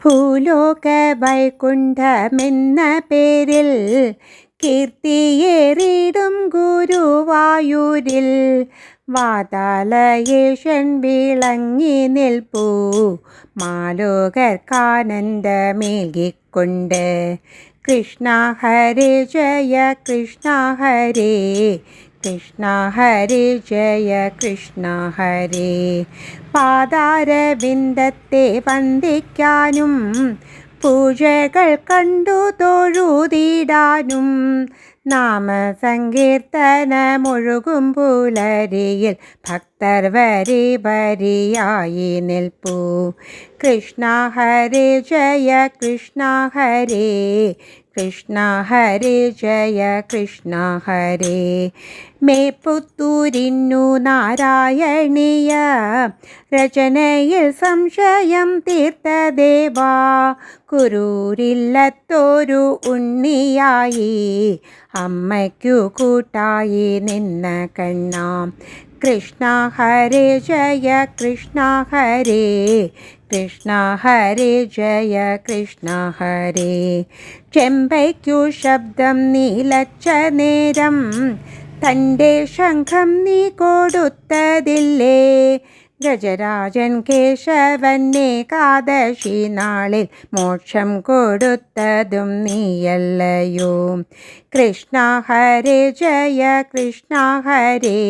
ഭൂലോക വൈകുണ്ഠമെന്ന പേരിൽ കീർത്തിയേറിടും ഗുരുവായൂരിൽ വാതാലയേശൻ വിളങ്ങി നിൽപ്പൂ മാലോകർക്കാനന്ദമേകിക്കൊണ്ട്. കൃഷ്ണ ഹരേ ജയ കൃഷ്ണ ഹരേ, കൃഷ്ണ ഹരേ ജയ കൃഷ്ണ ഹരേ. പാദാരവിന്ദത്തെ വന്ദിക്കാനും പൂജകൾ കണ്ടു തൊഴുതിടാനും നാമസങ്കീർത്തനമൊഴുകും പുലരിയിൽ ഭക്തർ വരി വരിയായി നിൽപ്പൂ. കൃഷ്ണ ഹരേ ജയ കൃഷ്ണ ഹരേ, കൃഷ്ണ ഹരേ ജയ കൃഷ്ണ ഹരേ. മേപ്പുത്തൂരിന്നു നാരായണീയ രചനയിൽ സംശയം തീർത്ത ദേവാ, കുരൂരില്ലത്തൊരു ഉണ്ണിയായി അമ്മയ്ക്കു കൂട്ടായി നിന്ന കണ്ണാം. കൃഷ്ണ ഹരേ ജയ കൃഷ്ണ ഹരേ, കൃഷ്ണ ഹരേ ജയ കൃഷ്ണ ഹരേ. ചെമ്പയ്ക്കു ശബ്ദം നിലച്ച നേരം തൻ്റെ ശംഖം നീ കൊടുത്തതില്ലേ? ഗജരാജൻ കേശവന്നേകാദശി നാളിൽ മോക്ഷം കൊടുത്തതും നീയല്ലയോ? കൃഷ്ണ ഹരേ ജയ കൃഷ്ണ ഹരേ,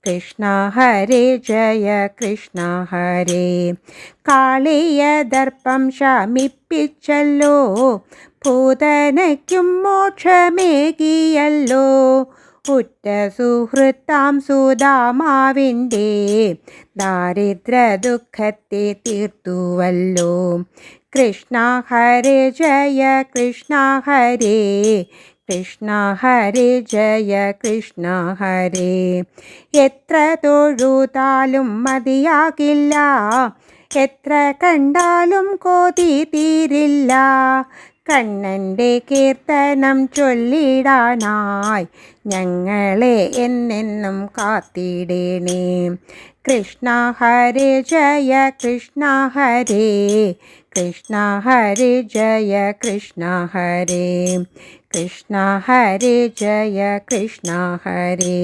കൃഷ്ണ ഹരേ ജയ കൃഷ്ണ ഹരേ. കാളിയ ദർപ്പം ശമിപ്പിച്ചല്ലോ, പൂതനയ്ക്കും മോക്ഷമേകിയല്ലോ. ഉറ്റ സുഹൃത്താം സുദാമാവിൻ്റെ ദാരിദ്ര്യ ദുഃഖത്തെ തീർത്തുവല്ലോ. കൃഷ്ണ ഹരേ ജയ കൃഷ്ണ ഹരേ, കൃഷ്ണ ഹരേ ജയ കൃഷ്ണ ഹരേ. എത്ര തൊഴുതാലും മതിയാകില്ല, എത്ര കണ്ടാലും കൊതി തീരില്ല. കണ്ണൻ്റെ കീർത്തനം ചൊല്ലിടാനായി ഞങ്ങളെ എന്നെന്നും കാത്തിടേണേ. കൃഷ്ണ ഹരേ ജയ കൃഷ്ണ ഹരേ, കൃഷ്ണ ഹരേ ജയ കൃഷ്ണ ഹരേ. കൃഷ്ണ ഹരേ ജയ കൃഷ്ണ ഹരേ.